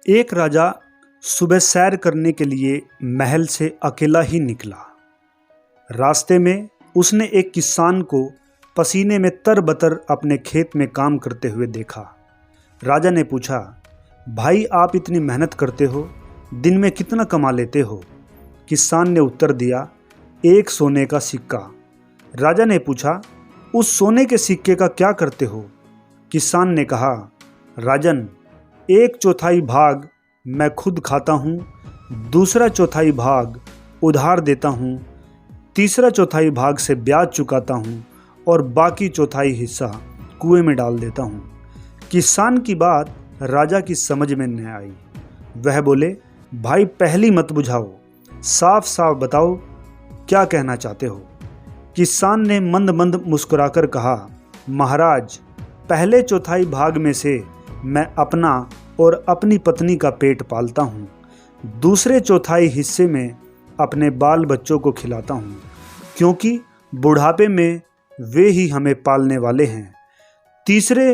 एक राजा सुबह सैर करने के लिए महल से अकेला ही निकला। रास्ते में उसने एक किसान को पसीने में तरबतर अपने खेत में काम करते हुए देखा। राजा ने पूछा, भाई आप इतनी मेहनत करते हो, दिन में कितना कमा लेते हो? किसान ने उत्तर दिया, 1 सोने का सिक्का। राजा ने पूछा, उस सोने के सिक्के का क्या करते हो? किसान ने कहा, राजन, 1/4 भाग मैं खुद खाता हूँ, दूसरा 1/4 भाग उधार देता हूँ, तीसरा 1/4 भाग से ब्याज चुकाता हूँ और बाकी 1/4 हिस्सा कुएं में डाल देता हूँ। किसान की बात राजा की समझ में न आई। वह बोले, भाई पहली मत बुझाओ, साफ साफ बताओ क्या कहना चाहते हो? किसान ने मंद मंद मुस्कुराकर कहा, महाराज, पहले 1/4 भाग में से मैं अपना और अपनी पत्नी का पेट पालता हूँ, दूसरे 1/4 हिस्से में अपने बाल बच्चों को खिलाता हूँ, क्योंकि बुढ़ापे में वे ही हमें पालने वाले हैं। तीसरे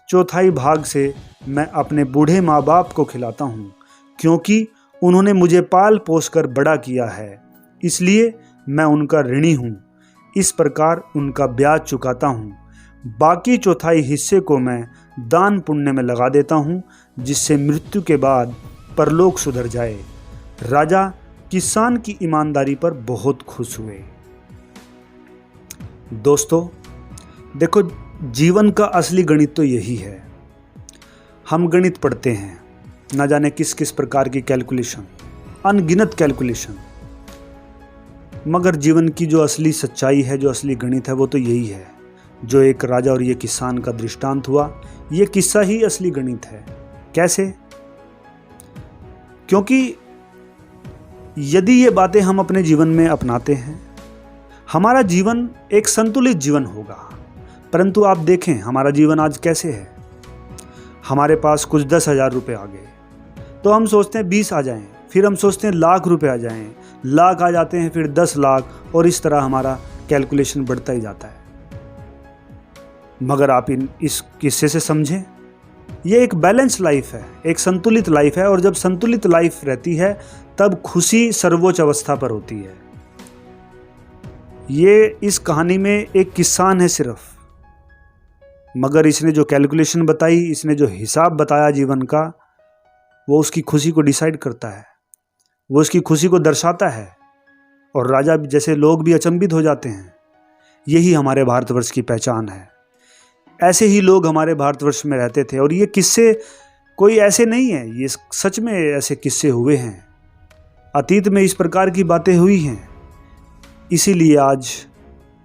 1/4 भाग से मैं अपने बूढ़े माँ बाप को खिलाता हूँ, क्योंकि उन्होंने मुझे पाल पोस कर बड़ा किया है, इसलिए मैं उनका ऋणी हूँ। इस प्रकार उनका ब्याज चुकाता हूँ। बाकी 1/4 हिस्से को मैं दान पुण्य में लगा देता हूँ, जिससे मृत्यु के बाद परलोक सुधर जाए। राजा किसान की ईमानदारी पर बहुत खुश हुए। दोस्तों देखो, जीवन का असली गणित तो यही है। हम गणित पढ़ते हैं, न जाने किस किस प्रकार की कैलकुलेशन, अनगिनत कैलकुलेशन, मगर जीवन की जो असली सच्चाई है, जो असली गणित है, वो तो यही है जो एक राजा और ये किसान का दृष्टांत हुआ। ये किस्सा ही असली गणित है। कैसे? क्योंकि यदि ये बातें हम अपने जीवन में अपनाते हैं, हमारा जीवन एक संतुलित जीवन होगा। परंतु आप देखें हमारा जीवन आज कैसे है। हमारे पास कुछ 10,000 रुपये आ गए तो हम सोचते हैं 20 आ जाएं, फिर हम सोचते हैं लाख रुपए आ जाएं, लाख आ जाते हैं, फिर 10 लाख, और इस तरह हमारा कैलकुलेशन बढ़ता ही जाता है। मगर आप इस किस्से से समझें, ये एक बैलेंस लाइफ है, एक संतुलित लाइफ है, और जब संतुलित लाइफ रहती है तब खुशी सर्वोच्च अवस्था पर होती है। ये इस कहानी में एक किसान है सिर्फ, मगर इसने जो कैलकुलेशन बताई, इसने जो हिसाब बताया जीवन का, वो उसकी खुशी को डिसाइड करता है, वो उसकी खुशी को दर्शाता है। और राजा जैसे लोग भी अचंभित हो जाते हैं। यही हमारे भारतवर्ष की पहचान है। ऐसे ही लोग हमारे भारतवर्ष में रहते थे, और ये किस्से कोई ऐसे नहीं है, ये सच में ऐसे किस्से हुए हैं। अतीत में इस प्रकार की बातें हुई हैं। इसीलिए आज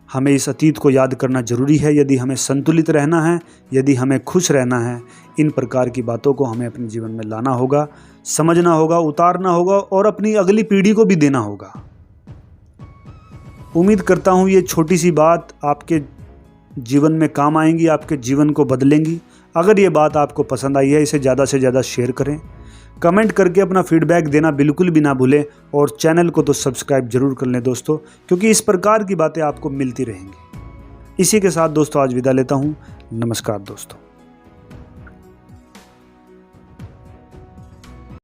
हमें इस अतीत को याद करना जरूरी है। यदि हमें संतुलित रहना है, यदि हमें खुश रहना है, इन प्रकार की बातों को हमें अपने जीवन में लाना होगा, समझना होगा, उतारना होगा, और अपनी अगली पीढ़ी को भी देना होगा। उम्मीद करता हूँ ये छोटी सी बात आपके जीवन में काम आएंगी, आपके जीवन को बदलेंगी। अगर ये बात आपको पसंद आई है, इसे ज़्यादा से ज़्यादा शेयर करें, कमेंट करके अपना फीडबैक देना बिल्कुल भी ना भूलें, और चैनल को तो सब्सक्राइब जरूर कर लें दोस्तों, क्योंकि इस प्रकार की बातें आपको मिलती रहेंगी। इसी के साथ दोस्तों आज विदा लेता हूँ। नमस्कार दोस्तों।